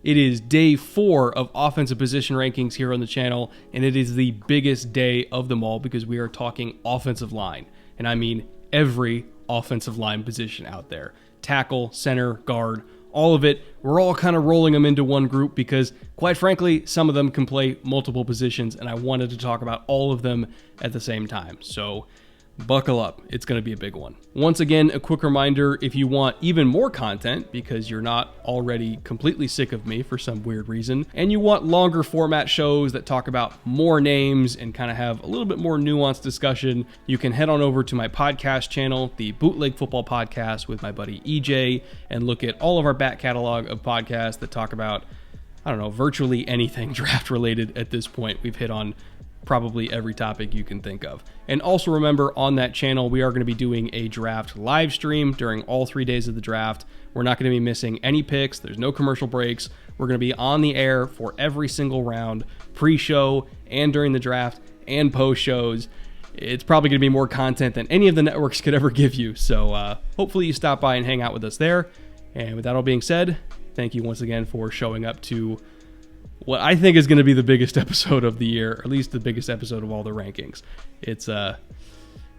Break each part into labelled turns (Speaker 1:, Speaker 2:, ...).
Speaker 1: It is day 4 of offensive position rankings here on the channel, and it is the biggest day of them all because we are talking offensive line. And I mean every offensive line position out there. Tackle, center, guard, all of it. We're all kind of rolling them into one group because, quite frankly, some of them can play multiple positions, and I wanted to talk about all of them at the same time. So buckle up, it's going to be a big one. Once again, a quick reminder, if you want even more content, because you're not already completely sick of me for some weird reason, and you want longer format shows that talk about more names and kind of have a little bit more nuanced discussion, you can head on over to my podcast channel, the Bootleg Football Podcast with my buddy EJ, and look at all of our back catalog of podcasts that talk about, I don't know, virtually anything draft related at this point. We've hit on probably every topic you can think of. And also remember, on that channel, we are going to be doing a draft live stream during all 3 days of the draft. We're not going to be missing any picks. There's no commercial breaks. We're going to be on the air for every single round, pre-show and during the draft and post-shows. It's probably going to be more content than any of the networks could ever give you. So hopefully you stop by and hang out with us there. And with that all being said, thank you once again for showing up to what I think is going to be the biggest episode of the year, or at least the biggest episode of all the rankings. It's a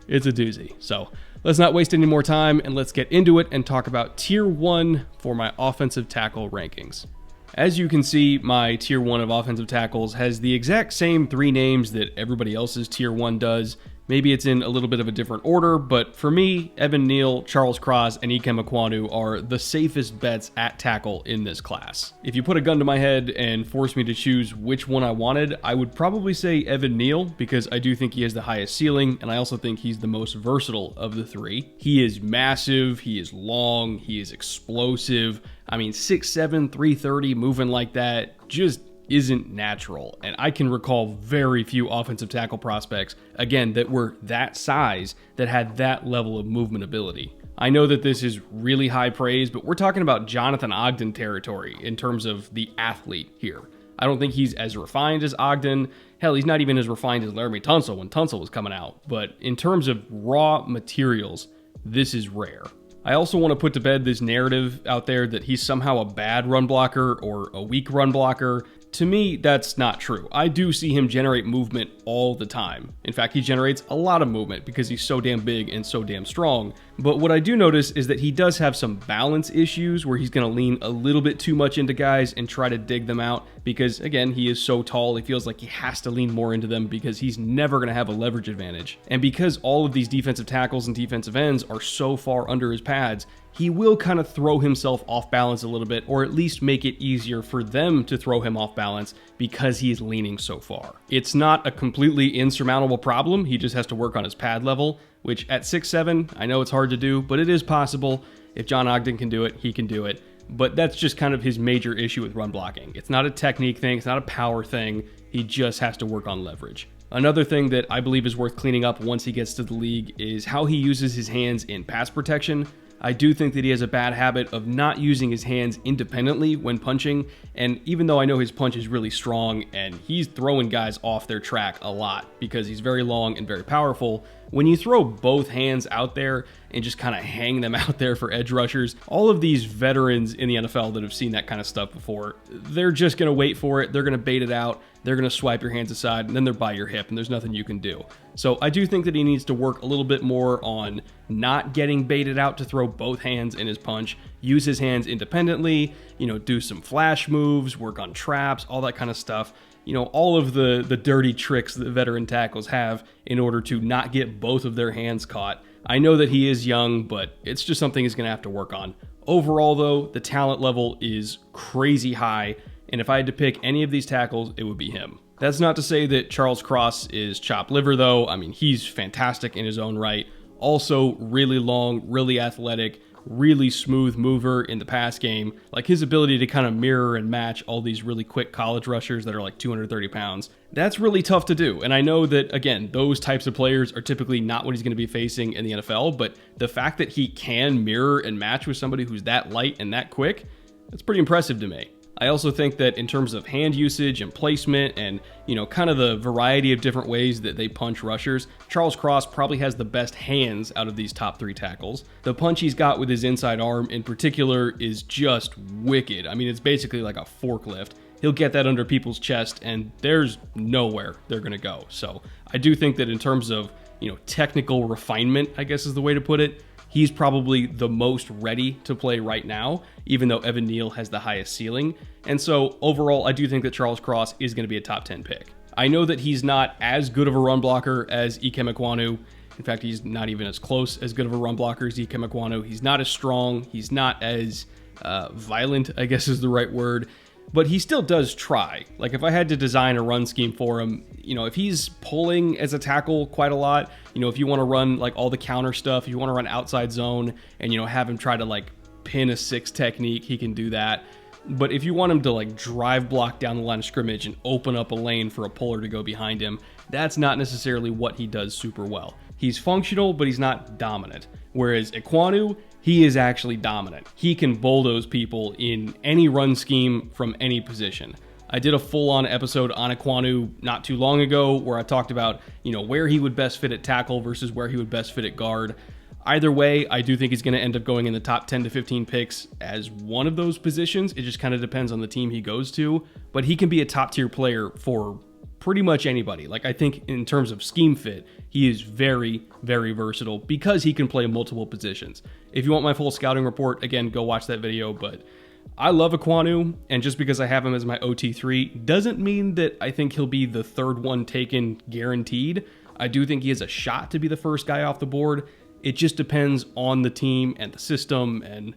Speaker 1: doozy. So let's not waste any more time and let's get into it and talk about tier 1 for my offensive tackle rankings. As you can see, my tier 1 of offensive tackles has the exact same 3 names that everybody else's tier 1 does. Maybe it's in a little bit of a different order, but for me, Evan Neal, Charles Cross, and Ikem Ekwonu are the safest bets at tackle in this class. If you put a gun to my head and force me to choose which one I wanted, I would probably say Evan Neal because I do think he has the highest ceiling, and I also think he's the most versatile of the 3. He is massive, he is long, he is explosive. I mean, 6'7", 330, moving like that, just isn't natural. And I can recall very few offensive tackle prospects, again, that were that size, that had that level of movement ability. I know that this is really high praise, but we're talking about Jonathan Ogden territory in terms of the athlete here. I don't think he's as refined as Ogden. Hell, he's not even as refined as Laramie Tunsil when Tunsil was coming out. But in terms of raw materials, this is rare. I also want to put to bed this narrative out there that he's somehow a bad run blocker or a weak run blocker. To me, that's not true. I do see him generate movement all the time. In fact, he generates a lot of movement because he's so damn big and so damn strong. But what I do notice is that he does have some balance issues where he's going to lean a little bit too much into guys and try to dig them out because, again, he is so tall, he feels like he has to lean more into them because he's never going to have a leverage advantage. And because all of these defensive tackles and defensive ends are so far under his pads, he will kind of throw himself off balance a little bit, or at least make it easier for them to throw him off balance because he's leaning so far. It's not a completely insurmountable problem. He just has to work on his pad level, which at 6'7", I know it's hard to do, but it is possible. If John Ogden can do it, he can do it. But that's just kind of his major issue with run blocking. It's not a technique thing. It's not a power thing. He just has to work on leverage. Another thing that I believe is worth cleaning up once he gets to the league is how he uses his hands in pass protection. I do think that he has a bad habit of not using his hands independently when punching, and even though I know his punch is really strong and he's throwing guys off their track a lot because he's very long and very powerful, when you throw both hands out there and just kind of hang them out there for edge rushers, all of these veterans in the NFL that have seen that kind of stuff before, they're just going to wait for it, they're going to bait it out, they're going to swipe your hands aside, and then they're by your hip, and there's nothing you can do. So I do think that he needs to work a little bit more on not getting baited out to throw both hands in his punch, use his hands independently, do some flash moves, work on traps, all that kind of stuff. All of the dirty tricks that veteran tackles have in order to not get both of their hands caught. I know that he is young, but it's just something he's going to have to work on. Overall, though, the talent level is crazy high, and if I had to pick any of these tackles, it would be him. That's not to say that Charles Cross is chopped liver, though. I mean, he's fantastic in his own right. Also, really long, really athletic, really smooth mover in the pass game. Like his ability to kind of mirror and match all these really quick college rushers that are like 230 pounds. That's really tough to do. And I know that, again, those types of players are typically not what he's going to be facing in the NFL, but the fact that he can mirror and match with somebody who's that light and that quick, that's pretty impressive to me. I also think that in terms of hand usage and placement and, kind of the variety of different ways that they punch rushers, Charles Cross probably has the best hands out of these top 3 tackles. The punch he's got with his inside arm in particular is just wicked. I mean, it's basically like a forklift. He'll get that under people's chest and there's nowhere they're going to go. So I do think that in terms of, technical refinement, I guess is the way to put it, he's probably the most ready to play right now, even though Evan Neal has the highest ceiling. And so overall, I do think that Charles Cross is going to be a top 10 pick. I know that he's not as good of a run blocker as Ikem Ekwonu. In fact, he's not even as close as good of a run blocker as Ikem Ekwonu. He's not as strong. He's not as violent, I guess is the right word. But he still does try. Like if I had to design a run scheme for him, if he's pulling as a tackle quite a lot, if you want to run like all the counter stuff, if you want to run outside zone and, have him try to like pin a 6 technique, he can do that. But if you want him to like drive block down the line of scrimmage and open up a lane for a puller to go behind him, that's not necessarily what he does super well. He's functional, but he's not dominant. Whereas Ekwonu, he is actually dominant. He can bulldoze people in any run scheme from any position. I did a full-on episode on Ekwonu not too long ago where I talked about, where he would best fit at tackle versus where he would best fit at guard. Either way, I do think he's going to end up going in the top 10 to 15 picks as one of those positions. It just kind of depends on the team he goes to, but he can be a top-tier player for pretty much anybody. Like I think in terms of scheme fit, he is very, very versatile because he can play multiple positions. If you want my full scouting report, again, go watch that video, but I love Ekwonu, and just because I have him as my OT3 doesn't mean that I think he'll be the third one taken guaranteed. I do think he has a shot to be the first guy off the board. It just depends on the team and the system, and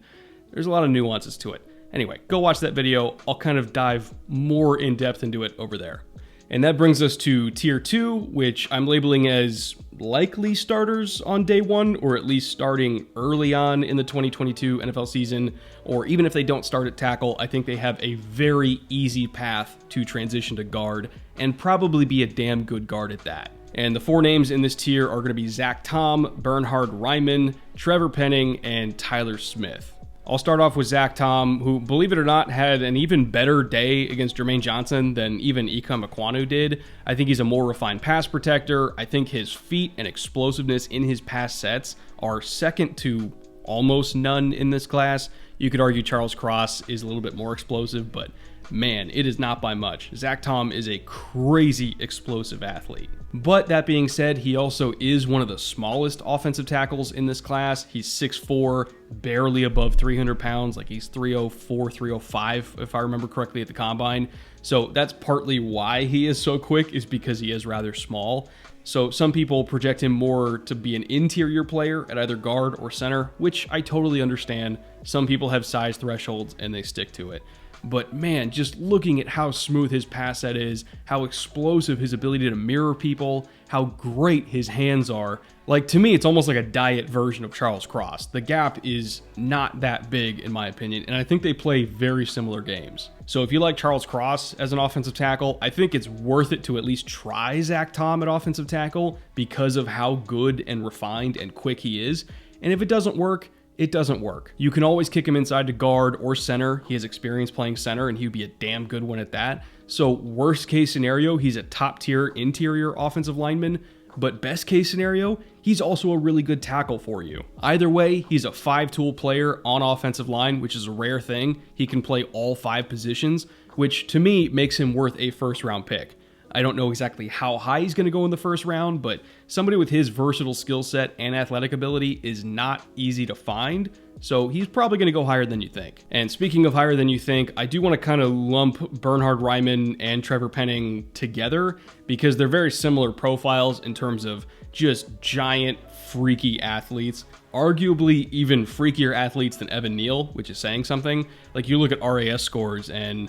Speaker 1: there's a lot of nuances to it. Anyway, go watch that video. I'll kind of dive more in depth into it over there. And that brings us to tier 2, which I'm labeling as likely starters on day 1, or at least starting early on in the 2022 NFL season, or even if they don't start at tackle, I think they have a very easy path to transition to guard, and probably be a damn good guard at that. And the 4 names in this tier are going to be Zach Tom, Bernhard Raimann, Trevor Penning, and Tyler Smith. I'll start off with Zach Tom, who, believe it or not, had an even better day against Jermaine Johnson than even Ikem Ekwonu did. I think he's a more refined pass protector. I think his feet and explosiveness in his pass sets are second to almost none in this class. You could argue Charles Cross is a little bit more explosive, but man, it is not by much. Zach Tom is a crazy explosive athlete. But that being said, he also is one of the smallest offensive tackles in this class. He's 6'4", barely above 300 pounds, like he's 304, 305, if I remember correctly at the combine. So that's partly why he is so quick, is because he is rather small. So some people project him more to be an interior player at either guard or center, which I totally understand. Some people have size thresholds and they stick to it. But man, just looking at how smooth his pass set is, how explosive his ability to mirror people, how great his hands are. Like, to me, it's almost like a diet version of Charles Cross. The gap is not that big, in my opinion, and I think they play very similar games. So if you like Charles Cross as an offensive tackle, I think it's worth it to at least try Zach Tom at offensive tackle because of how good and refined and quick he is. And if it doesn't work, it doesn't work. You can always kick him inside to guard or center. He has experience playing center, and he would be a damn good one at that. So worst case scenario, he's a top tier interior offensive lineman, but best case scenario, he's also a really good tackle for you. Either way, he's a 5-tool player on offensive line, which is a rare thing. He can play all 5 positions, which to me makes him worth a first-round pick. I don't know exactly how high he's going to go in the first round, but somebody with his versatile skill set and athletic ability is not easy to find, so he's probably going to go higher than you think. And speaking of higher than you think, I do want to kind of lump Bernhard Raimann and Trevor Penning together because they're very similar profiles in terms of just giant, freaky athletes. Arguably even freakier athletes than Evan Neal, which is saying something. Like, you look at RAS scores and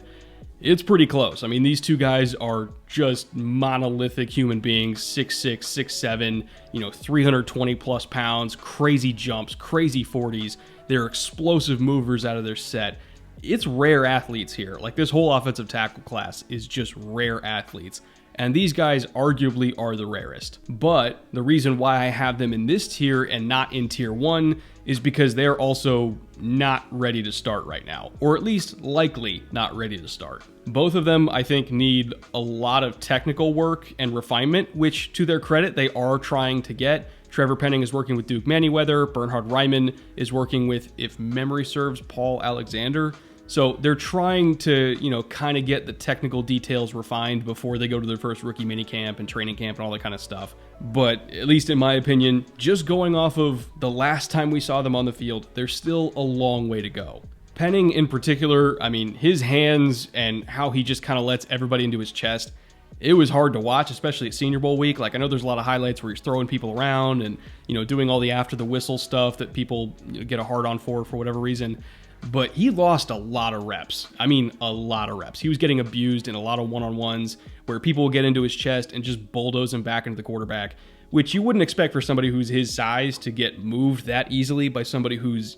Speaker 1: it's pretty close. I mean, these two guys are just monolithic human beings, 6'6", 6'7", 320 plus pounds, crazy jumps, crazy 40s. They're explosive movers out of their set. It's rare athletes here. Like, this whole offensive tackle class is just rare athletes. and these guys arguably are the rarest. But the reason why I have them in this tier and not in tier 1 is because they're also not ready to start right now, or at least likely not ready to start. Both of them, I think, need a lot of technical work and refinement, which to their credit, they are trying to get. Trevor Penning is working with Duke Manyweather. Bernhard Riemann is working with, if memory serves, Paul Alexander. So they're trying to, kind of get the technical details refined before they go to their first rookie minicamp and training camp and all that kind of stuff. But at least in my opinion, just going off of the last time we saw them on the field, there's still a long way to go. Penning in particular, I mean, his hands and how he just kind of lets everybody into his chest, it was hard to watch, especially at Senior Bowl week. Like, I know there's a lot of highlights where he's throwing people around and, doing all the after the whistle stuff that people get a hard on for whatever reason. But he lost a lot of reps. I mean, a lot of reps. He was getting abused in a lot of one-on-ones where people will get into his chest and just bulldoze him back into the quarterback, which you wouldn't expect for somebody who's his size to get moved that easily by somebody who's,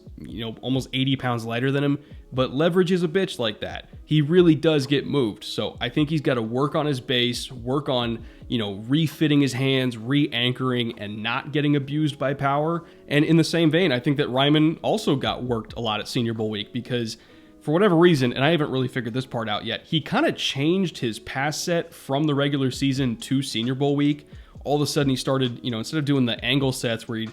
Speaker 1: almost 80 pounds lighter than him. But leverage is a bitch like that. He really does get moved. So I think he's got to work on his base, work on, refitting his hands, re-anchoring, and not getting abused by power. And in the same vein, I think that Riemann also got worked a lot at Senior Bowl week because for whatever reason, and I haven't really figured this part out yet, he kind of changed his pass set from the regular season to Senior Bowl week. All of a sudden he started, instead of doing the angle sets where he'd,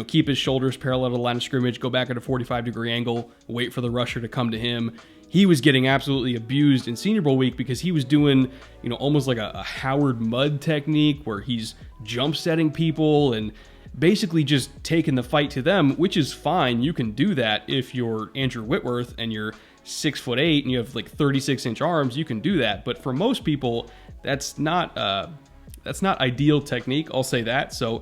Speaker 1: keep his shoulders parallel to the line of scrimmage, go back at a 45-degree angle, wait for the rusher to come to him. He was getting absolutely abused in Senior Bowl week because he was doing, almost like a Howard Mudd technique where he's jump setting people and basically just taking the fight to them, which is fine. You can do that if you're Andrew Whitworth and you're 6'8" and you have like 36-inch arms. You can do that, but for most people, that's not ideal technique. I'll say that. So,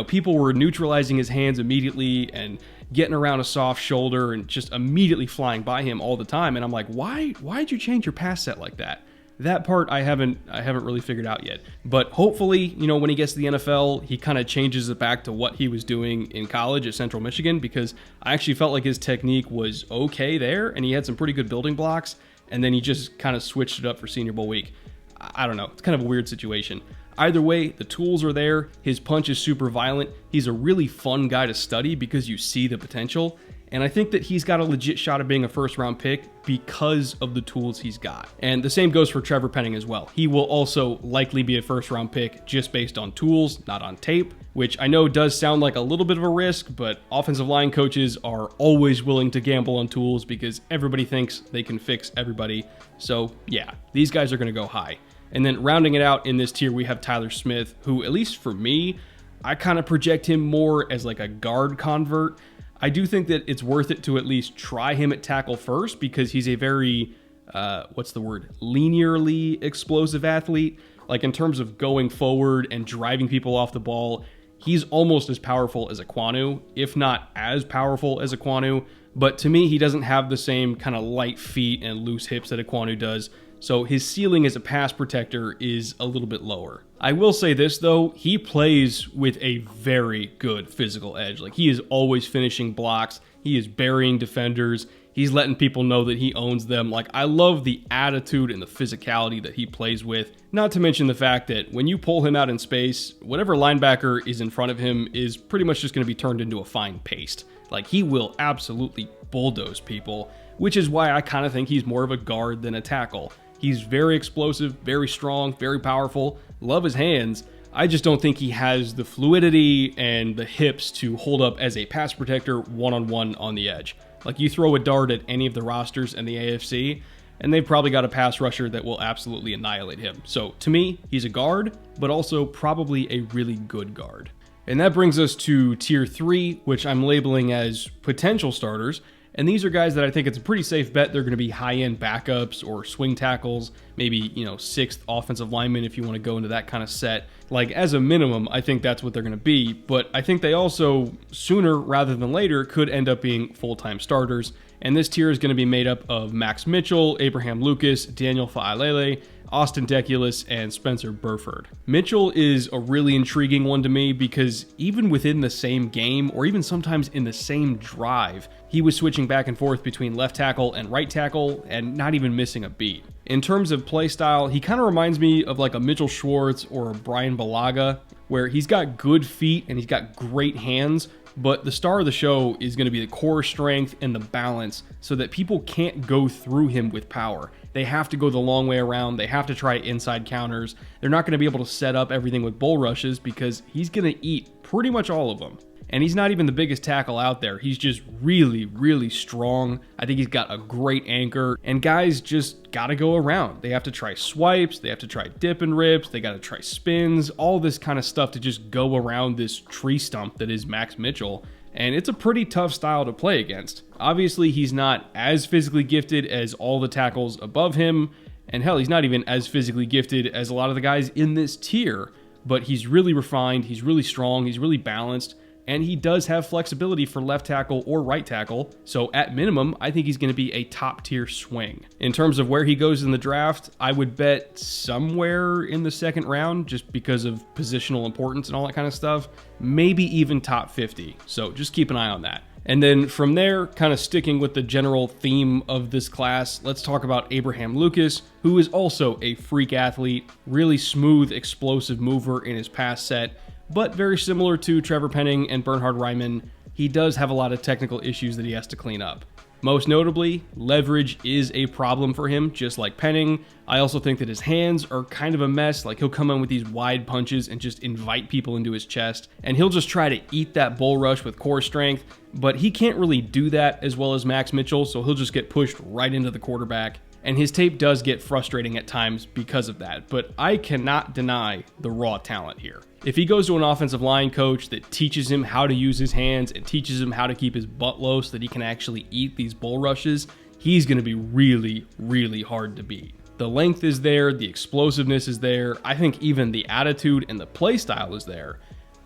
Speaker 1: people were neutralizing his hands immediately and getting around a soft shoulder and just immediately flying by him all the time. And I'm like, why'd you change your pass set like that? That part I haven't really figured out yet. But hopefully, when he gets to the NFL, he kind of changes it back to what he was doing in college at Central Michigan, because I actually felt like his technique was okay there and he had some pretty good building blocks. And then he just kind of switched it up for Senior Bowl week. I don't know. It's kind of a weird situation. Either way, the tools are there. His punch is super violent. He's a really fun guy to study because you see the potential. And I think that he's got a legit shot of being a first-round pick because of the tools he's got. And the same goes for Trevor Penning as well. He will also likely be a first-round pick just based on tools, not on tape, which I know does sound like a little bit of a risk, but offensive line coaches are always willing to gamble on tools because everybody thinks they can fix everybody. So yeah, these guys are going to go high. And then rounding it out in this tier, we have Tyler Smith, who, at least for me, I kind of project him more as like a guard convert. I do think that it's worth it to at least try him at tackle first because he's a very, linearly explosive athlete. Like in terms of going forward and driving people off the ball, he's almost as powerful as Ekwonu, if not as powerful as Ekwonu. But to me, he doesn't have the same kind of light feet and loose hips that Ekwonu does. So his ceiling as a pass protector is a little bit lower. I will say this though, he plays with a very good physical edge. Like he is always finishing blocks. He is burying defenders. He's letting people know that he owns them. Like I love the attitude and the physicality that he plays with. Not to mention the fact that when you pull him out in space, whatever linebacker is in front of him is pretty much just going to be turned into a fine paste. Like he will absolutely bulldoze people, which is why I kind of think he's more of a guard than a tackle. He's very explosive, very strong, very powerful. Love his hands. I just don't think he has the fluidity and the hips to hold up as a pass protector one-on-one on the edge. Like you throw a dart at any of the rosters in the AFC, and they've probably got a pass rusher that will absolutely annihilate him. So to me, he's a guard, but also probably a really good guard. And that brings us to tier 3, which I'm labeling as potential starters. And these are guys that I think it's a pretty safe bet they're going to be high-end backups or swing tackles, maybe, 6th offensive lineman if you want to go into that kind of set. Like, as a minimum, I think that's what they're going to be. But I think they also, sooner rather than later, could end up being full-time starters. And this tier is going to be made up of Max Mitchell, Abraham Lucas, Daniel Fa'alele, Austin Deculus, and Spencer Burford. Mitchell is a really intriguing one to me because even within the same game, or even sometimes in the same drive, he was switching back and forth between left tackle and right tackle and not even missing a beat. In terms of play style, he kind of reminds me of like a Mitchell Schwartz or a Brian Balaga, where he's got good feet and he's got great hands, but the star of the show is going to be the core strength and the balance so that people can't go through him with power. They have to go the long way around. They have to try inside counters. They're not going to be able to set up everything with bull rushes because he's going to eat pretty much all of them. And he's not even the biggest tackle out there. He's just really, really strong. I think he's got a great anchor, and guys just got to go around. They have to try swipes. They have to try dip and rips. They got to try spins, all this kind of stuff to just go around this tree stump that is Max Mitchell. And it's a pretty tough style to play against. Obviously, he's not as physically gifted as all the tackles above him. And hell, he's not even as physically gifted as a lot of the guys in this tier. But he's really refined. He's really strong. He's really balanced. And he does have flexibility for left tackle or right tackle, so at minimum, I think he's going to be a top-tier swing. In terms of where he goes in the draft, I would bet somewhere in the second round, just because of positional importance and all that kind of stuff. Maybe even top 50, so just keep an eye on that. And then from there, kind of sticking with the general theme of this class, let's talk about Abraham Lucas, who is also a freak athlete, really smooth, explosive mover in his pass set, but very similar to Trevor Penning and Bernhard Raimann, he does have a lot of technical issues that he has to clean up. Most notably, leverage is a problem for him, just like Penning. I also think that his hands are kind of a mess. Like, he'll come in with these wide punches and just invite people into his chest, and he'll just try to eat that bull rush with core strength, but he can't really do that as well as Max Mitchell, so he'll just get pushed right into the quarterback. And his tape does get frustrating at times because of that, but I cannot deny the raw talent here. If he goes to an offensive line coach that teaches him how to use his hands and teaches him how to keep his butt low so that he can actually eat these bull rushes, he's going to be really, really hard to beat. The length is there, the explosiveness is there, I think even the attitude and the play style is there.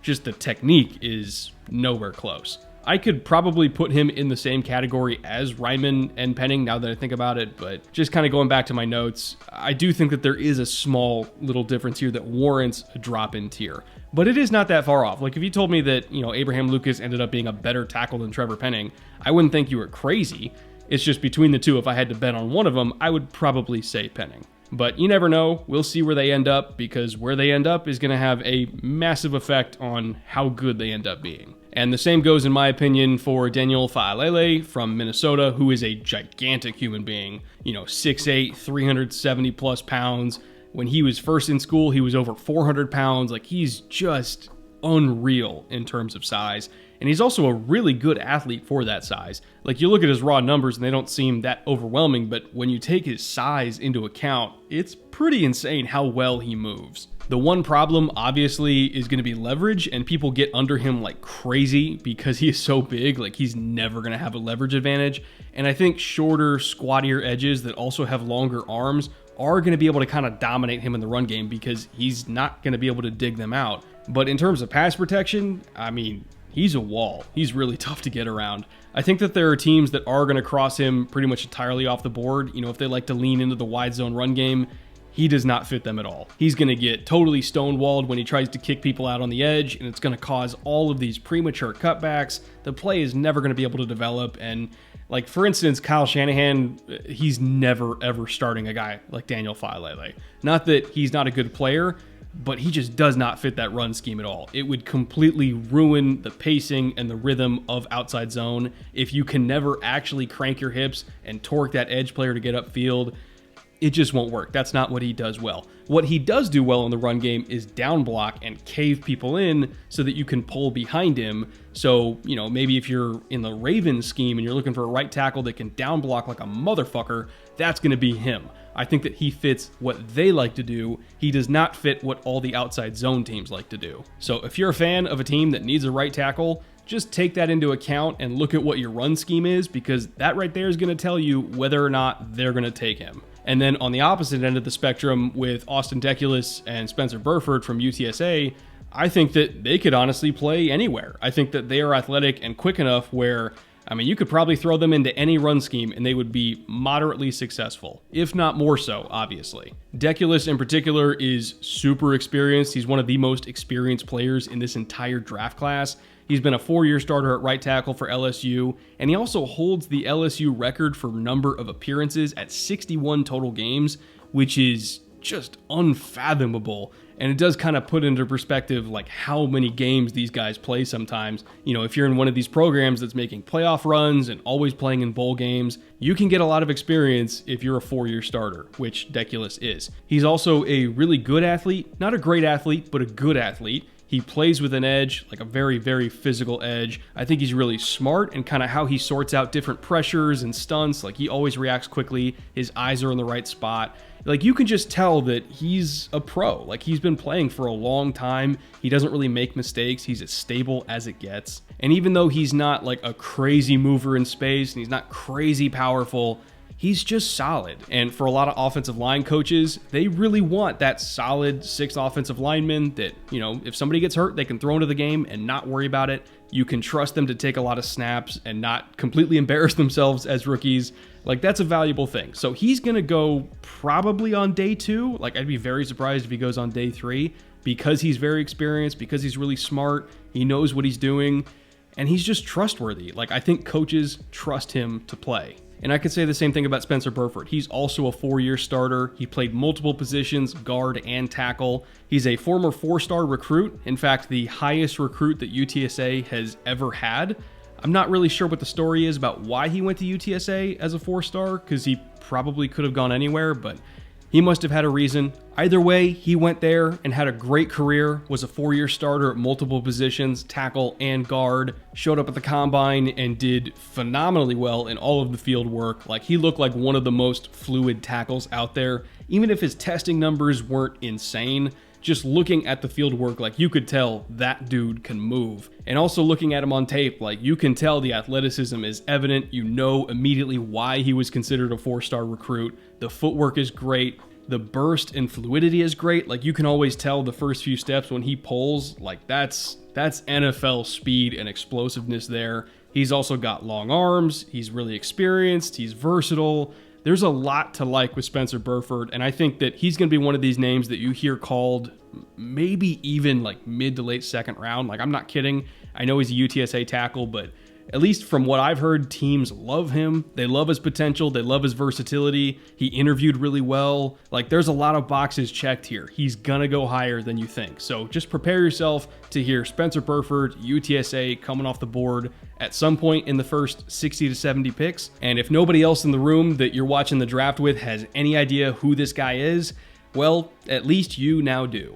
Speaker 1: Just the technique is nowhere close. I could probably put him in the same category as Raimann and Penning now that I think about it, but just kind of going back to my notes, I do think that there is a small little difference here that warrants a drop in tier. But it is not that far off. Like, if you told me that, Abraham Lucas ended up being a better tackle than Trevor Penning, I wouldn't think you were crazy. It's just between the two, if I had to bet on one of them, I would probably say Penning. But you never know. We'll see where they end up, because where they end up is going to have a massive effect on how good they end up being. And the same goes, in my opinion, for Daniel Faalele from Minnesota, who is a gigantic human being. 6'8", 370 plus pounds. When he was first in school, he was over 400 pounds. Like, he's just unreal in terms of size. And he's also a really good athlete for that size. Like, you look at his raw numbers and they don't seem that overwhelming, but when you take his size into account, it's pretty insane how well he moves. The one problem, obviously, is going to be leverage, and people get under him like crazy because he is so big. Like, he's never going to have a leverage advantage. And I think shorter, squattier edges that also have longer arms are going to be able to kind of dominate him in the run game because he's not going to be able to dig them out. But in terms of pass protection, I mean, he's a wall. He's really tough to get around. I think that there are teams that are going to cross him pretty much entirely off the board. If they like to lean into the wide zone run game, he does not fit them at all. He's going to get totally stonewalled when he tries to kick people out on the edge, and it's going to cause all of these premature cutbacks. The play is never going to be able to develop, and like, for instance, Kyle Shanahan, he's never, ever starting a guy like Daniel Faalele. Not that he's not a good player, but he just does not fit that run scheme at all. It would completely ruin the pacing and the rhythm of outside zone if you can never actually crank your hips and torque that edge player to get upfield. It just won't work. That's not what he does well. What he does do well in the run game is down block and cave people in so that you can pull behind him. So, maybe if you're in the Ravens scheme and you're looking for a right tackle that can down block like a motherfucker, that's going to be him. I think that he fits what they like to do. He does not fit what all the outside zone teams like to do. So if you're a fan of a team that needs a right tackle, just take that into account and look at what your run scheme is, because that right there is going to tell you whether or not they're going to take him. And then on the opposite end of the spectrum with Austin Deculus and Spencer Burford from UTSA, I think that they could honestly play anywhere. I think that they are athletic and quick enough where I mean, you could probably throw them into any run scheme and they would be moderately successful, if not more so, obviously. Deculus in particular is super experienced. He's one of the most experienced players in this entire draft class. He's been a 4-year starter at right tackle for LSU, and he also holds the LSU record for number of appearances at 61 total games, which is just unfathomable. And it does kind of put into perspective like how many games these guys play sometimes. You know, if you're in one of these programs that's making playoff runs and always playing in bowl games, you can get a lot of experience if you're a 4-year starter, which Deculus is. He's also a really good athlete, not a great athlete, but a good athlete. He plays with an edge, like a very, very physical edge. I think he's really smart and kind of how he sorts out different pressures and stunts. Like he always reacts quickly. His eyes are in the right spot. Like you can just tell that he's a pro. Like he's been playing for a long time. He doesn't really make mistakes. He's as stable as it gets. And even though he's not like a crazy mover in space and he's not crazy powerful, he's just solid. And for a lot of offensive line coaches, they really want that solid 6 offensive linemen that, you know, if somebody gets hurt, they can throw into the game and not worry about it. You can trust them to take a lot of snaps and not completely embarrass themselves as rookies. Like that's a valuable thing. So he's going to go probably on day 2. Like I'd be very surprised if he goes on day 3 because he's very experienced, because he's really smart. He knows what he's doing and he's just trustworthy. Like I think coaches trust him to play. And I could say the same thing about Spencer Burford. He's also a 4-year starter. He played multiple positions, guard and tackle. He's a former 4-star recruit. In fact, the highest recruit that UTSA has ever had. I'm not really sure what the story is about why he went to UTSA as a 4-star, because he probably could have gone anywhere, but he must have had a reason. Either way, he went there and had a great career, was a 4-year starter at multiple positions, tackle and guard, showed up at the combine and did phenomenally well in all of the field work. Like he looked like one of the most fluid tackles out there. Even if his testing numbers weren't insane, just looking at the field work, like you could tell that dude can move. And also looking at him on tape, like you can tell the athleticism is evident. You know immediately why he was considered a 4-star recruit. The footwork is great. The burst and fluidity is great. Like you can always tell the first few steps when he pulls, like that's NFL speed and explosiveness there. He's also got long arms. He's really experienced. He's versatile. There's a lot to like with Spencer Burford, and I think that he's going to be one of these names that you hear called maybe even like mid to late 2nd round. Like I'm not kidding. I know he's a UTSA tackle, but at least from what I've heard, teams love him. They love his potential. They love his versatility. He interviewed really well. Like there's a lot of boxes checked here. He's gonna go higher than you think. So just prepare yourself to hear Spencer Burford, UTSA, coming off the board at some point in the first 60 to 70 picks. And if nobody else in the room that you're watching the draft with has any idea who this guy is, well, at least you now do.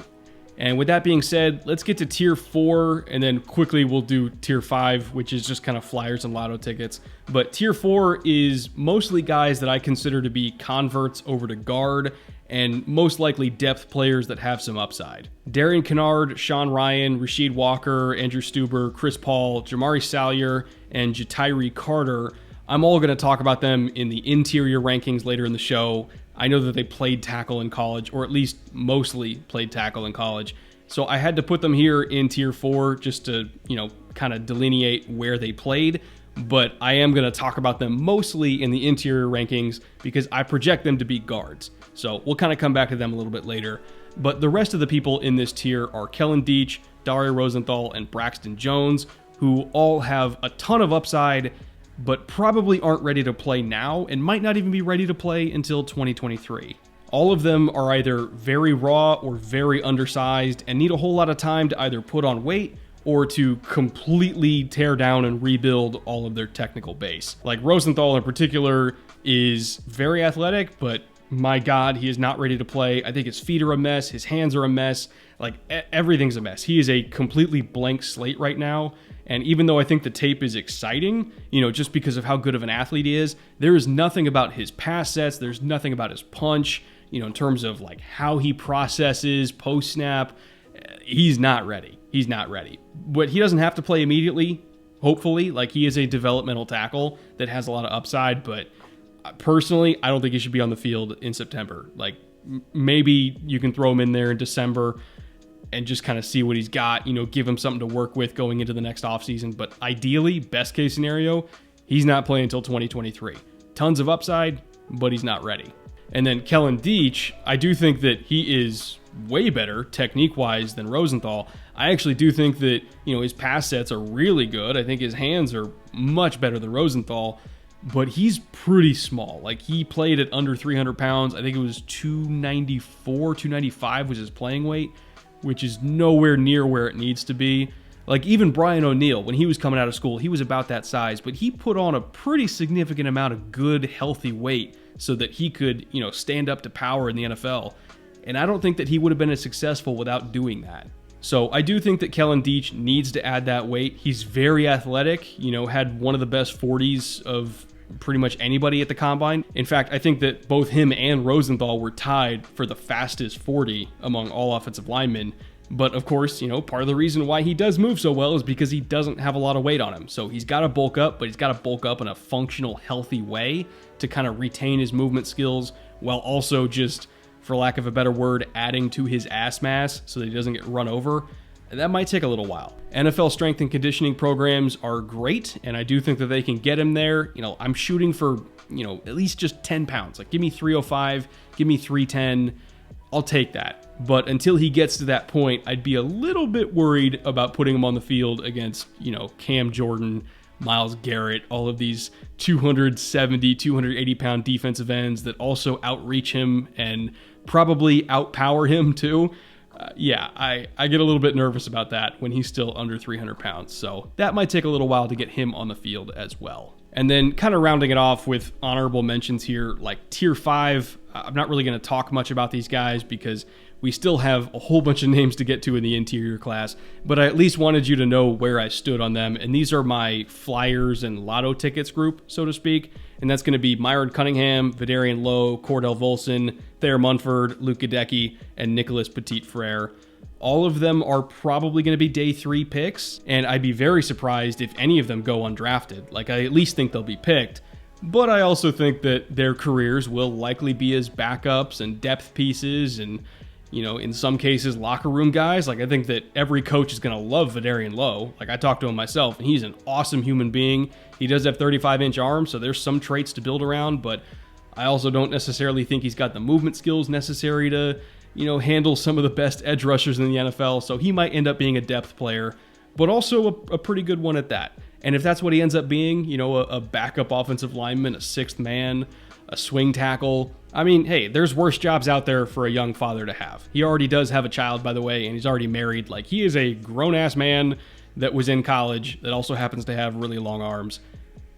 Speaker 1: And with that being said, let's get to tier 4, and then quickly we'll do tier 5, which is just kind of flyers and lotto tickets. But tier 4 is mostly guys that I consider to be converts over to guard, and most likely depth players that have some upside. Darian Kennard, Sean Ryan, Rasheed Walker, Andrew Stuber, Chris Paul, Jamari Salyer, and Jatiri Carter. I'm all going to talk about them in the interior rankings later in the show. I know that they played tackle in college, or at least mostly played tackle in college. So I had to put them here in tier 4 just to, kind of delineate where they played. But I am going to talk about them mostly in the interior rankings because I project them to be guards. So we'll kind of come back to them a little bit later. But the rest of the people in this tier are Kellen Deach, Dario Rosenthal, and Braxton Jones, who all have a ton of upside, but probably aren't ready to play now and might not even be ready to play until 2023. All of them are either very raw or very undersized and need a whole lot of time to either put on weight or to completely tear down and rebuild all of their technical base. Like Rosenthal in particular is very athletic, but my God, he is not ready to play. I think his feet are a mess. His hands are a mess. Like everything's a mess. He is a completely blank slate right now. And even though I think the tape is exciting, just because of how good of an athlete he is, there is nothing about his pass sets. There's nothing about his punch, in terms of like how he processes post snap. He's not ready. He's not ready. But he doesn't have to play immediately, hopefully. Like he is a developmental tackle that has a lot of upside, but personally, I don't think he should be on the field in September. Like maybe you can throw him in there in December and just kind of see what he's got, give him something to work with going into the next offseason. But ideally, best case scenario, He's not playing until 2023. Tons of upside, but he's not ready. And then Kellen Deach, I do think that he is way better technique-wise than Rosenthal. I actually do think that, his pass sets are really good. I think his hands are much better than Rosenthal, but he's pretty small. Like, he played at under 300 pounds. I think it was 294, 295 was his playing weight, which is nowhere near where it needs to be. Like, even Brian O'Neill, when he was coming out of school, he was about that size, but he put on a pretty significant amount of good, healthy weight so that he could, stand up to power in the NFL. And I don't think that he would have been as successful without doing that. So I do think that Kellen Deach needs to add that weight. He's very athletic, had one of the best 40s of pretty much anybody at the combine. In fact, I think that both him and Rosenthal were tied for the fastest 40 among all offensive linemen. But of course, part of the reason why he does move so well is because he doesn't have a lot of weight on him. So he's got to bulk up, but he's got to bulk up in a functional, healthy way to kind of retain his movement skills while also just, for lack of a better word, adding to his ass mass so that he doesn't get run over. And that might take a little while. NFL strength and conditioning programs are great, and I do think that they can get him there. I'm shooting for, at least just 10 pounds. Like, give me 305, give me 310. I'll take that. But until he gets to that point, I'd be a little bit worried about putting him on the field against, Cam Jordan, Myles Garrett, all of these 270, 280 pound defensive ends that also outreach him and probably outpower him too. I get a little bit nervous about that when he's still under 300 pounds. So that might take a little while to get him on the field as well. And then kind of rounding it off with honorable mentions here, like tier 5, I'm not really going to talk much about these guys because we still have a whole bunch of names to get to in the interior class, but I at least wanted you to know where I stood on them. And these are my Flyers and Lotto tickets group, so to speak. And that's going to be Myron Cunningham, Vidarian Lowe, Cordell Volson, Thayer Munford, Luke Gadecki, and Nicholas Petit-Frere. All of them are probably going to be day 3 picks, and I'd be very surprised if any of them go undrafted. Like, I at least think they'll be picked, but I also think that their careers will likely be as backups and depth pieces and, in some cases, locker room guys. Like, I think that every coach is going to love Vidarian Lowe. Like, I talked to him myself, and he's an awesome human being. He does have 35-inch arms, so there's some traits to build around, but I also don't necessarily think he's got the movement skills necessary to, handle some of the best edge rushers in the NFL, so he might end up being a depth player, but also a pretty good one at that. And if that's what he ends up being, a backup offensive lineman, a sixth man, a swing tackle, I mean, hey, there's worse jobs out there for a young father to have. He already does have a child, by the way, and he's already married. Like, he is a grown-ass man that was in college that also happens to have really long arms.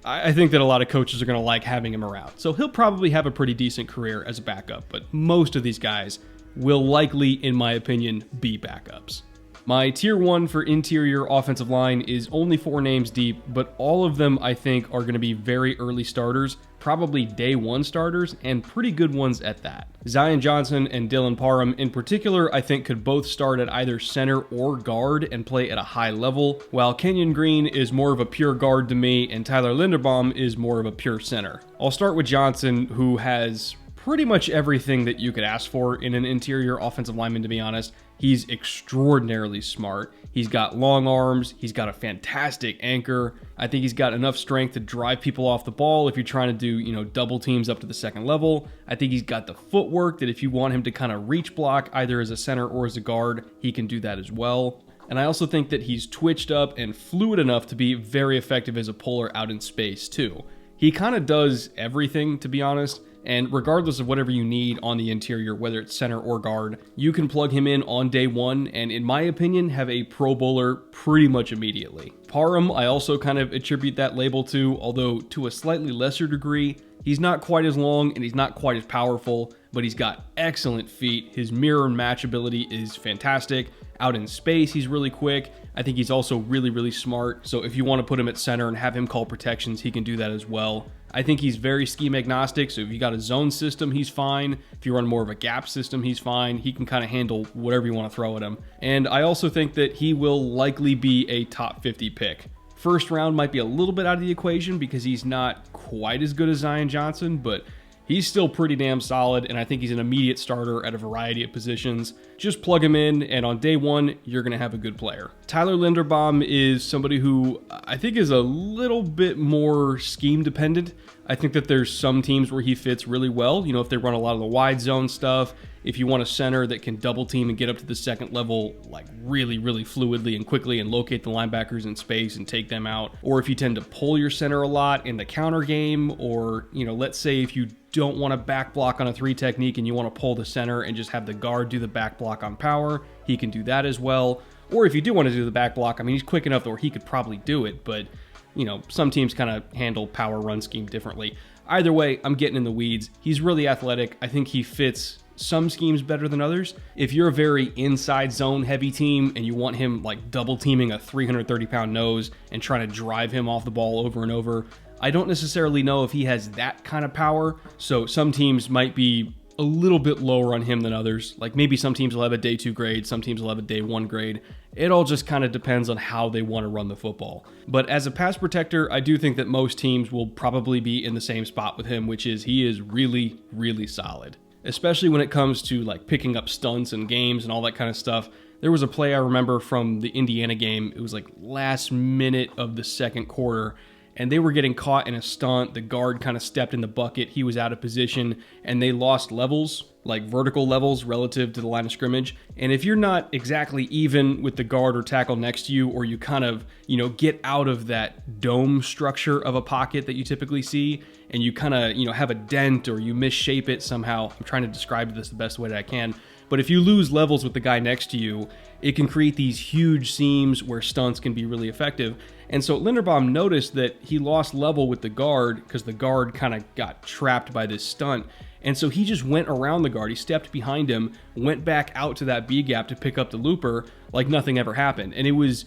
Speaker 1: I think that a lot of coaches are going to like having him around. So he'll probably have a pretty decent career as a backup, but most of these guys will likely, in my opinion, be backups. My tier 1 for interior offensive line is only 4 names deep, but all of them I think are going to be very early starters, probably day 1 starters, and pretty good ones at that. Zion Johnson and Dylan Parham in particular I think could both start at either center or guard and play at a high level, while Kenyon Green is more of a pure guard to me and Tyler Linderbaum is more of a pure center. I'll start with Johnson, who has pretty much everything that you could ask for in an interior offensive lineman, to be honest. He's extraordinarily smart. He's got long arms. He's got a fantastic anchor. I think he's got enough strength to drive people off the ball if you're trying to do, double teams up to the second level. I think he's got the footwork that if you want him to kind of reach block either as a center or as a guard, he can do that as well. And I also think that he's twitched up and fluid enough to be very effective as a puller out in space too. He kind of does everything, to be honest. And regardless of whatever you need on the interior, whether it's center or guard, you can plug him in on day 1 and, in my opinion, have a Pro Bowler pretty much immediately. Parham, I also kind of attribute that label to, although to a slightly lesser degree. He's not quite as long and he's not quite as powerful, but he's got excellent feet. His mirror and match ability is fantastic. Out in space, he's really quick. I think he's also really, really smart. So if you want to put him at center and have him call protections, he can do that as well. I think he's very scheme agnostic, so if you got a zone system, he's fine. If you run more of a gap system, he's fine. He can kind of handle whatever you want to throw at him. And I also think that he will likely be a top 50 pick. First round might be a little bit out of the equation because he's not quite as good as Zion Johnson, but he's still pretty damn solid, and I think he's an immediate starter at a variety of positions. Just plug him in, and on day one, you're going to have a good player. Tyler Linderbaum is somebody who I think is a little bit more scheme dependent. I think that there's some teams where he fits really well. You know, if they run a lot of the wide zone stuff, if you want a center that can double team and get up to the second level like really fluidly and quickly and locate the linebackers in space and take them out, or if you tend to pull your center a lot in the counter game, or, you know, let's say if you don't want to back block on a 3 technique and you want to pull the center and just have the guard do the back block on power, he can do that as well. Or if you do want to do the back block, I mean, he's quick enough where he could probably do it, but, you know, some teams kind of handle power run scheme differently. Either way, I'm getting in the weeds. He's really athletic. I think he fits some schemes better than others. If you're a very inside zone heavy team and you want him like double teaming a 330-pound nose and trying to drive him off the ball over and over, I don't necessarily know if he has that kind of power. So some teams might be a little bit lower on him than others. Like maybe some teams will have a day 2 grade, some teams will have a day 1 grade. It all just kind of depends on how they want to run the football. But as a pass protector, I do think that most teams will probably be in the same spot with him, which is he is really solid. Especially when it comes to like picking up stunts and games and all that kind of stuff. There was a play I remember from the Indiana game. It was like last minute of the second quarter, and they were getting caught in a stunt. The guard kind of stepped in the bucket. He was out of position, and they lost levels, like vertical levels relative to the line of scrimmage. And if you're not exactly even with the guard or tackle next to you, or you kind of, you know, get out of that dome structure of a pocket that you typically see, and you kind of, you know, have a dent or you misshape it somehow. I'm trying to describe this the best way that I can. But if you lose levels with the guy next to you, it can create these huge seams where stunts can be really effective. And so Linderbaum noticed that he lost level with the guard because the guard kind of got trapped by this stunt. And so he just went around the guard. He stepped behind him, went back out to that B gap to pick up the looper like nothing ever happened. And it was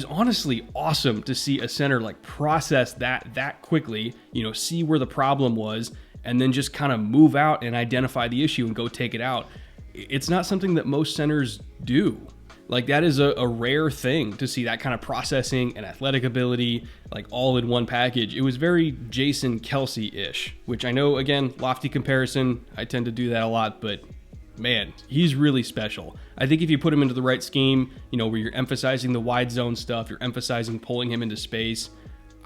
Speaker 1: honestly awesome to see a center like process that quickly, you know, see where the problem was, and then just kind of move out and identify the issue and go take it out. It's not something that most centers do. Like that is a rare thing to see that kind of processing and athletic ability, like all in one package. It was very Jason Kelce-ish, which I know, again, lofty comparison. I tend to do that a lot, but man, he's really special. I think if you put him into the right scheme, you know, where you're emphasizing the wide zone stuff, you're emphasizing pulling him into space,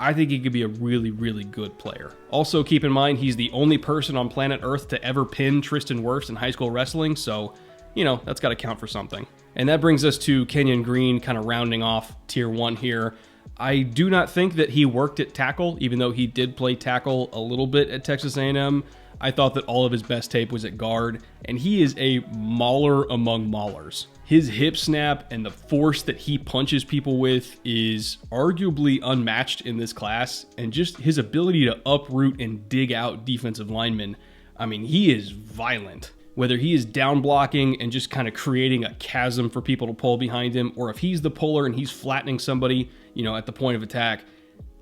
Speaker 1: I think he could be a really good player. Also, keep in mind, he's the only person on planet Earth to ever pin Tristan Wirfs in high school wrestling, so, you know, that's got to count for something. And that brings us to Kenyon Green, kind of rounding off tier 1 here. I do not think that he worked at tackle, even though he did play tackle a little bit at Texas A&M. I thought that all of his best tape was at guard, and he is a mauler among maulers. His hip snap and the force that he punches people with is arguably unmatched in this class, and just his ability to uproot and dig out defensive linemen, I mean, he is violent. Whether he is down blocking and just kind of creating a chasm for people to pull behind him, or if he's the puller and he's flattening somebody, you know, at the point of attack,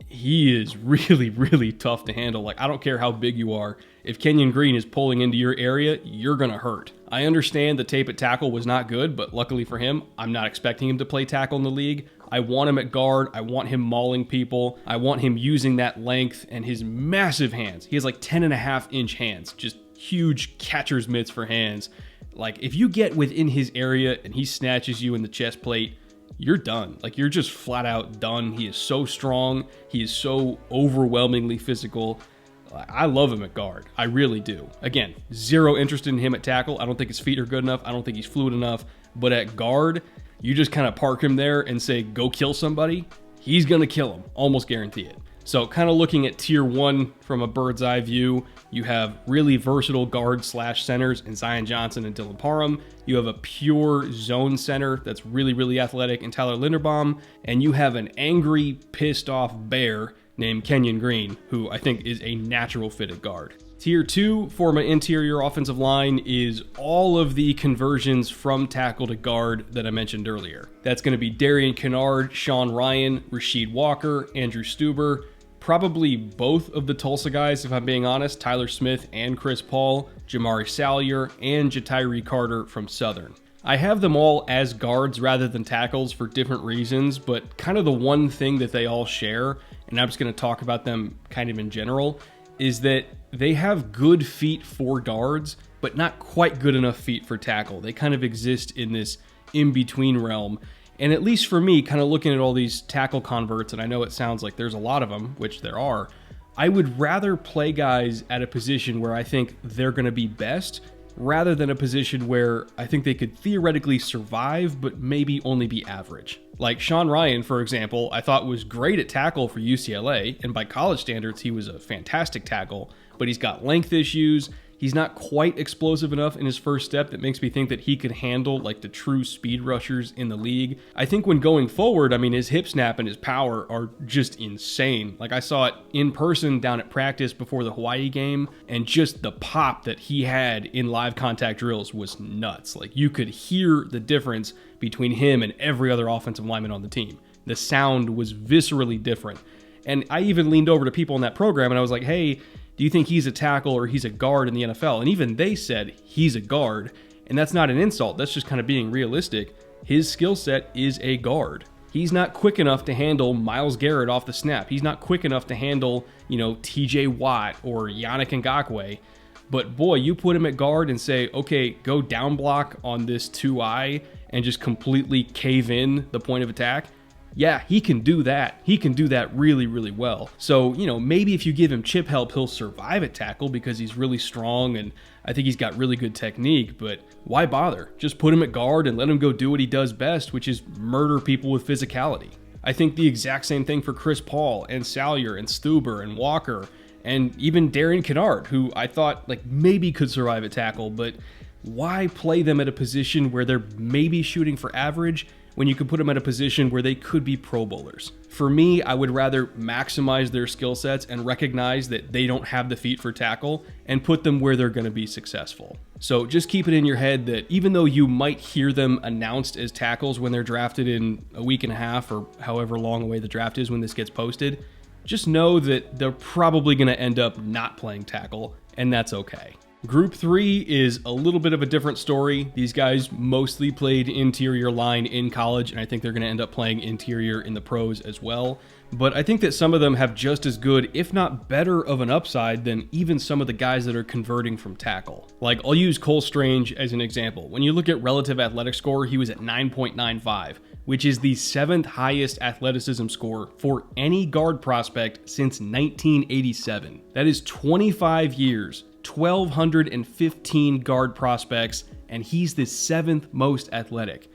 Speaker 1: he is really tough to handle. Like, I don't care how big you are. If Kenyon Green is pulling into your area, you're going to hurt. I understand the tape at tackle was not good, but luckily for him, I'm not expecting him to play tackle in the league. I want him at guard. I want him mauling people. I want him using that length and his massive hands. He has like 10.5-inch hands, just huge catcher's mitts for hands. Like, if you get within his area and he snatches you in the chest plate, you're done. Like, you're just flat out done. He is so strong. He is so overwhelmingly physical. I love him at guard. I really do. Again, zero interest in him at tackle. I don't think his feet are good enough. I don't think he's fluid enough. But at guard, you just kind of park him there and say, go kill somebody. He's going to kill him. Almost guarantee it. So kind of looking at tier 1 from a bird's eye view, you have really versatile guard / centers in Zion Johnson and Dylan Parham. You have a pure zone center that's really athletic in Tyler Linderbaum. And you have an angry, pissed off bear named Kenyon Green, who I think is a natural fit at guard. Tier 2 for my interior offensive line is all of the conversions from tackle to guard that I mentioned earlier. That's going to be Darian Kennard, Sean Ryan, Rasheed Walker, Andrew Stuber, probably both of the Tulsa guys, if I'm being honest, Tyler Smith and Chris Paul, Jamari Salyer, and Jatiri Carter from Southern. I have them all as guards rather than tackles for different reasons, but kind of the one thing that they all share, and I'm just going to talk about them kind of in general, is that they have good feet for guards, but not quite good enough feet for tackle. They kind of exist in this in-between realm. And at least for me, kind of looking at all these tackle converts, and I know it sounds like there's a lot of them, which there are, I would rather play guys at a position where I think they're going to be best, rather than a position where I think they could theoretically survive, but maybe only be average. Like Sean Ryan, for example, I thought was great at tackle for UCLA, and by college standards, he was a fantastic tackle, but he's got length issues. He's not quite explosive enough in his first step that makes me think that he could handle like the true speed rushers in the league. I think when going forward, I mean, his hip snap and his power are just insane. Like I saw it in person down at practice before the Hawaii game, and just the pop that he had in live contact drills was nuts. Like you could hear the difference between him and every other offensive lineman on the team. The sound was viscerally different. And I even leaned over to people in that program and I was like, hey, do you think he's a tackle or he's a guard in the NFL? And even they said he's a guard. And that's not an insult. That's just kind of being realistic. His skill set is a guard. He's not quick enough to handle Myles Garrett off the snap. He's not quick enough to handle, TJ Watt or Yannick Ngakoue. But boy, you put him at guard and say, okay, go down block on this 2-eye and just completely cave in the point of attack. Yeah, he can do that. He can do that really, really well. So, maybe if you give him chip help, he'll survive at tackle because he's really strong and I think he's got really good technique, but why bother? Just put him at guard and let him go do what he does best, which is murder people with physicality. I think the exact same thing for Chris Paul and Salyer and Stuber and Walker and even Darian Kinnard, who I thought maybe could survive at tackle, but why play them at a position where they're maybe shooting for average when you could put them at a position where they could be Pro Bowlers? For me, I would rather maximize their skill sets and recognize that they don't have the feet for tackle and put them where they're going to be successful. So just keep it in your head that even though you might hear them announced as tackles when they're drafted in a week and a half or however long away the draft is when this gets posted, just know that they're probably going to end up not playing tackle, and that's okay. Group 3 is a little bit of a different story. These guys mostly played interior line in college, and I think they're going to end up playing interior in the pros as well. But I think that some of them have just as good, if not better, of an upside than even some of the guys that are converting from tackle. Like, I'll use Cole Strange as an example. When you look at relative athletic score, he was at 9.95, which is the 7th highest athleticism score for any guard prospect since 1987. That is 25 years. 1,215 guard prospects, and he's the 7th most athletic.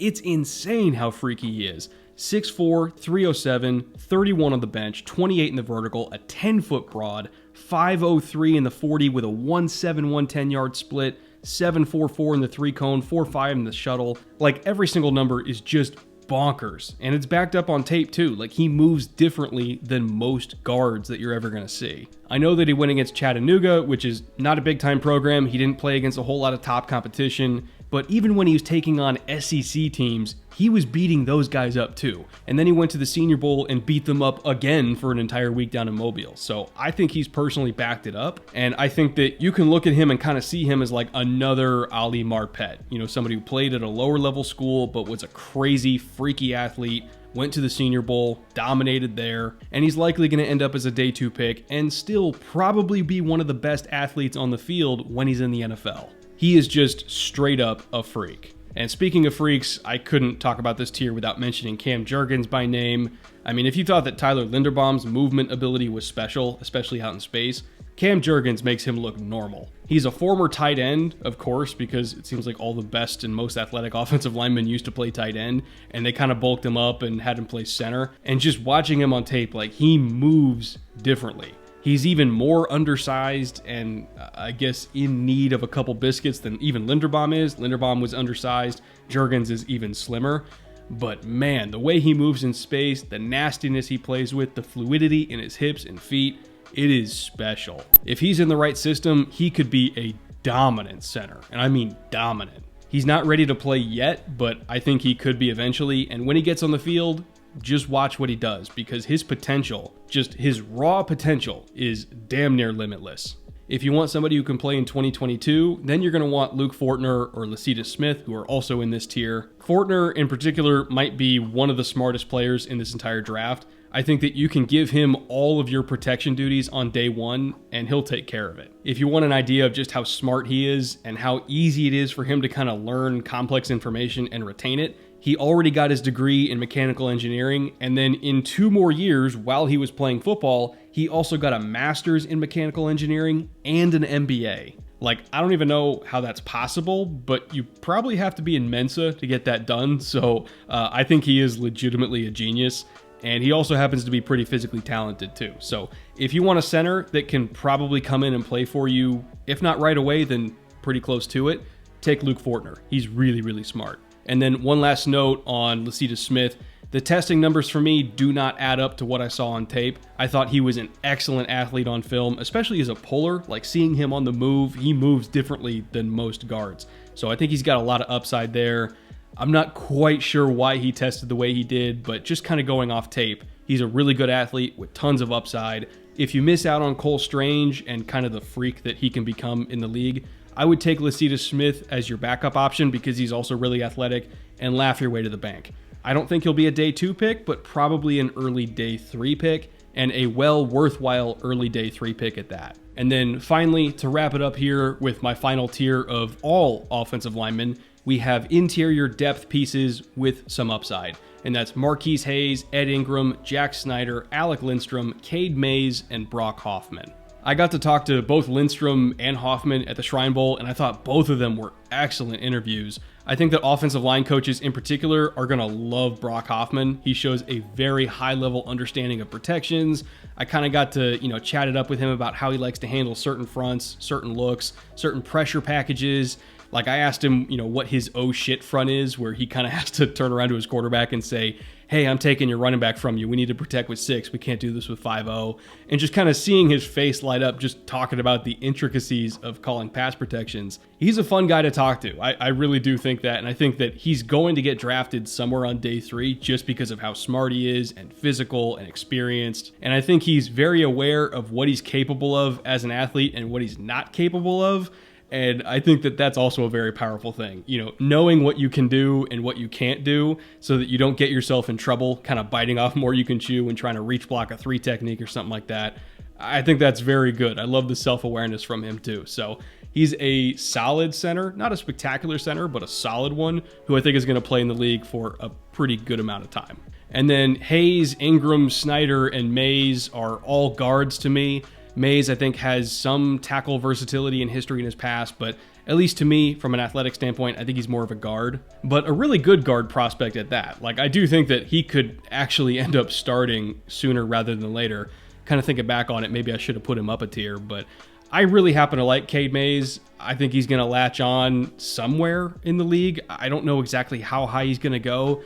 Speaker 1: It's insane how freaky he is. 6'4", 307, 31 on the bench, 28 in the vertical, a 10-foot broad, 5'03 in the 40 with a 1.71 10-yard split, 7.44 in the 3-cone, 4.5 in the shuttle. Every single number is just bonkers, and it's backed up on tape too. He moves differently than most guards that you're ever going to see. I know that he went against Chattanooga, which is not a big time program. He didn't play against a whole lot of top competition, but even when he was taking on SEC teams, he was beating those guys up too. And then he went to the Senior Bowl and beat them up again for an entire week down in Mobile. So I think he's personally backed it up. And I think that you can look at him and kind of see him as another Ali Marpet. Somebody who played at a lower level school, but was a crazy, freaky athlete, went to the Senior Bowl, dominated there, and he's likely going to end up as a day 2 pick and still probably be one of the best athletes on the field when he's in the NFL. He is just straight up a freak. And speaking of freaks, I couldn't talk about this tier without mentioning Cam Jurgens by name. I mean, if you thought that Tyler Linderbaum's movement ability was special, especially out in space, Cam Jurgens makes him look normal. He's a former tight end, of course, because it seems like all the best and most athletic offensive linemen used to play tight end, and they kind of bulked him up and had him play center. And just watching him on tape, he moves differently. He's even more undersized and I guess in need of a couple biscuits than even Linderbaum is. Linderbaum was undersized. Jurgens is even slimmer. But man, the way he moves in space, the nastiness he plays with, the fluidity in his hips and feet, it is special. If he's in the right system, he could be a dominant center. And I mean dominant. He's not ready to play yet, but I think he could be eventually. And when he gets on the field, just watch what he does, because his potential, just his raw potential, is damn near limitless. If you want somebody who can play in 2022, then you're going to want Luke Fortner or Lecitus Smith, who are also in this tier. Fortner in particular might be one of the smartest players in this entire draft. I think that you can give him all of your protection duties on day one and he'll take care of it. If you want an idea of just how smart he is and how easy it is for him to kind of learn complex information and retain it, he already got his degree in mechanical engineering, and then in 2 more years while he was playing football, he also got a master's in mechanical engineering and an MBA. Like, I don't even know how that's possible, but you probably have to be in Mensa to get that done, so I think he is legitimately a genius. And he also happens to be pretty physically talented too. So if you want a center that can probably come in and play for you, if not right away, then pretty close to it, take Luke Fortner. He's really, really smart. And then one last note on Lecitus Smith. The testing numbers for me do not add up to what I saw on tape. I thought he was an excellent athlete on film, especially as a puller. Like, seeing him on the move, he moves differently than most guards. So I think he's got a lot of upside there. I'm not quite sure why he tested the way he did, but just kind of going off tape, he's a really good athlete with tons of upside. If you miss out on Cole Strange and kind of the freak that he can become in the league, I would take Lecitus Smith as your backup option because he's also really athletic, and laugh your way to the bank. I don't think he'll be a day 2 pick, but probably an early day 3 pick, and a worthwhile early day 3 pick at that. And then finally, to wrap it up here with my final tier of all offensive linemen, we have interior depth pieces with some upside. And that's Marquise Hayes, Ed Ingram, Jack Snyder, Alec Lindstrom, Cade Mays, and Brock Hoffman. I got to talk to both Lindstrom and Hoffman at the Shrine Bowl, and I thought both of them were excellent interviews. I think that offensive line coaches in particular are going to love Brock Hoffman. He shows a very high-level understanding of protections. I kind of got to, chat it up with him about how he likes to handle certain fronts, certain looks, certain pressure packages. Like, I asked him, what his oh shit front is, where he kind of has to turn around to his quarterback and say, hey, I'm taking your running back from you. We need to protect with 6. We can't do this with 5-0. And just kind of seeing his face light up, just talking about the intricacies of calling pass protections. He's a fun guy to talk to. I really do think that. And I think that he's going to get drafted somewhere on day 3 just because of how smart he is and physical and experienced. And I think he's very aware of what he's capable of as an athlete and what he's not capable of. And I think that that's also a very powerful thing, knowing what you can do and what you can't do so that you don't get yourself in trouble, kind of biting off more you can chew and trying to reach block a 3 technique or something like that. I think that's very good. I love the self-awareness from him too. So he's a solid center, not a spectacular center, but a solid one who I think is going to play in the league for a pretty good amount of time. And then Hayes, Ingram, Snyder, and Mays are all guards to me. Mays, I think, has some tackle versatility and history in his past, but at least to me, from an athletic standpoint, I think he's more of a guard, but a really good guard prospect at that. Like, I do think that he could actually end up starting sooner rather than later. Kind of thinking back on it, maybe I should have put him up a tier, but I really happen to like Cade Mays. I think he's going to latch on somewhere in the league. I don't know exactly how high he's going to go,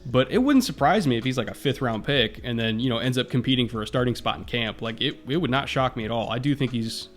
Speaker 1: but it wouldn't surprise me if he's like a 5th round pick and then, ends up competing for a starting spot in camp. Like, it would not shock me at all. I do think he's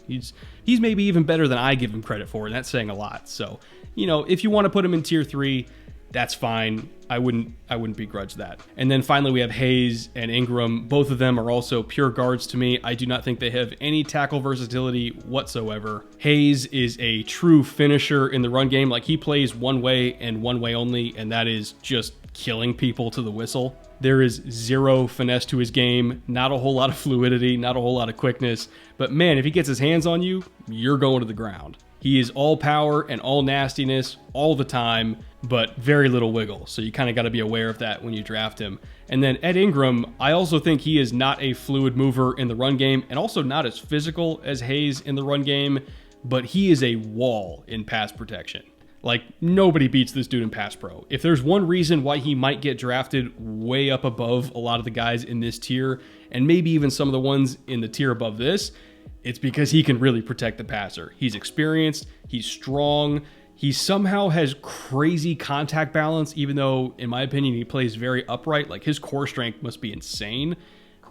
Speaker 1: maybe even better than I give him credit for, and that's saying a lot. So, if you want to put him in tier 3, that's fine. I wouldn't begrudge that. And then finally we have Hayes and Ingram. Both of them are also pure guards to me. I do not think they have any tackle versatility whatsoever. Hayes is a true finisher in the run game. Like, he plays one way and one way only, and that is just killing people to the whistle. There is zero finesse to his game, not a whole lot of fluidity, not a whole lot of quickness, but man, if he gets his hands on you, you're going to the ground. He is all power and all nastiness all the time, but very little wiggle, so you kind of got to be aware of that when you draft him. And then Ed Ingram, I also think he is not a fluid mover in the run game, and also not as physical as Hayes in the run game, but he is a wall in pass protection. Like, nobody beats this dude in pass pro. If there's one reason why he might get drafted way up above a lot of the guys in this tier, and maybe even some of the ones in the tier above this, it's because he can really protect the passer. He's experienced, he's strong, he somehow has crazy contact balance, even though, in my opinion, he plays very upright. Like, his core strength must be insane,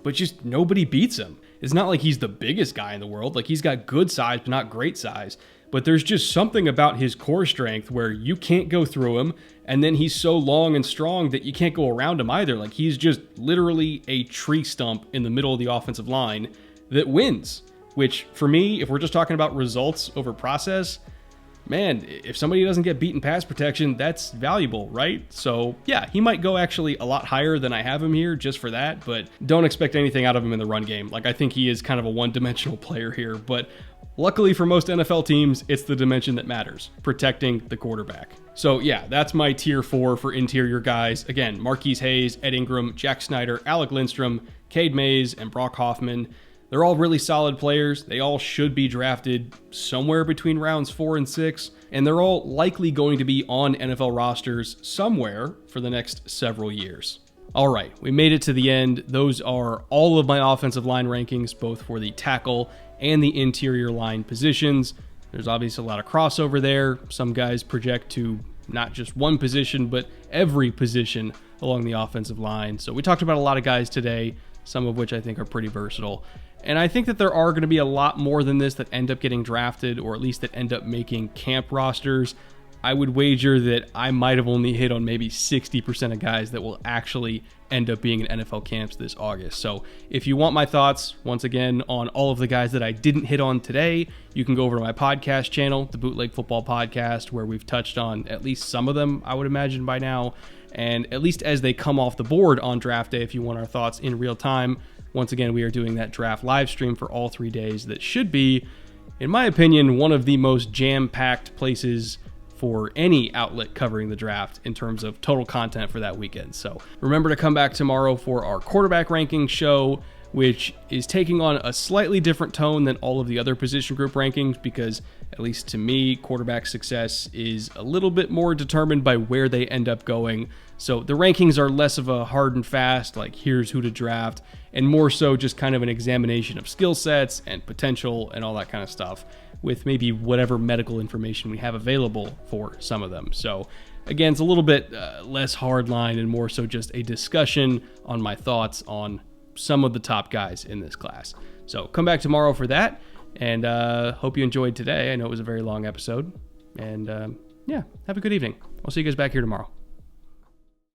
Speaker 1: but just nobody beats him. It's not like he's the biggest guy in the world. Like, he's got good size, but not great size. But there's just something about his core strength where you can't go through him, and then he's so long and strong that you can't go around him either. Like, he's just literally a tree stump in the middle of the offensive line that wins. Which, for me, if we're just talking about results over process, man, if somebody doesn't get beat in pass protection, that's valuable, right? So yeah, he might go actually a lot higher than I have him here just for that, but don't expect anything out of him in the run game. Like, I think he is kind of a one-dimensional player here, but luckily for most NFL teams, it's the dimension that matters, protecting the quarterback. So yeah, that's my tier 4 for interior guys. Again, Marquise Hayes, Ed Ingram, Jack Snyder, Alec Lindstrom, Cade Mays, and Brock Hoffman. They're all really solid players. They all should be drafted somewhere between rounds 4 and 6, and they're all likely going to be on NFL rosters somewhere for the next several years. All right, we made it to the end. Those are all of my offensive line rankings, both for the tackle and the interior line positions. There's obviously a lot of crossover there. Some guys project to not just one position, but every position along the offensive line. So we talked about a lot of guys today, some of which I think are pretty versatile. And I think that there are going to be a lot more than this that end up getting drafted, or at least that end up making camp rosters. I would wager that I might have only hit on maybe 60% of guys that will actually end up being in NFL camps this August. So if you want my thoughts, once again, on all of the guys that I didn't hit on today, you can go over to my podcast channel, the Bootleg Football Podcast, where we've touched on at least some of them, I would imagine by now. And at least as they come off the board on draft day, if you want our thoughts in real time, once again, we are doing that draft live stream for all 3 days. That should be, in my opinion, one of the most jam-packed places for any outlet covering the draft in terms of total content for that weekend. So remember to come back tomorrow for our quarterback ranking show, which is taking on a slightly different tone than all of the other position group rankings, because at least to me, quarterback success is a little bit more determined by where they end up going. So the rankings are less of a hard and fast, like here's who to draft, and more so just kind of an examination of skill sets and potential and all that kind of stuff, with maybe whatever medical information we have available for some of them. So again, it's a little bit less hardline and more so just a discussion on my thoughts on some of the top guys in this class. So come back tomorrow for that, and hope you enjoyed today. I know it was a very long episode, and yeah, have a good evening. I'll see you guys back here tomorrow.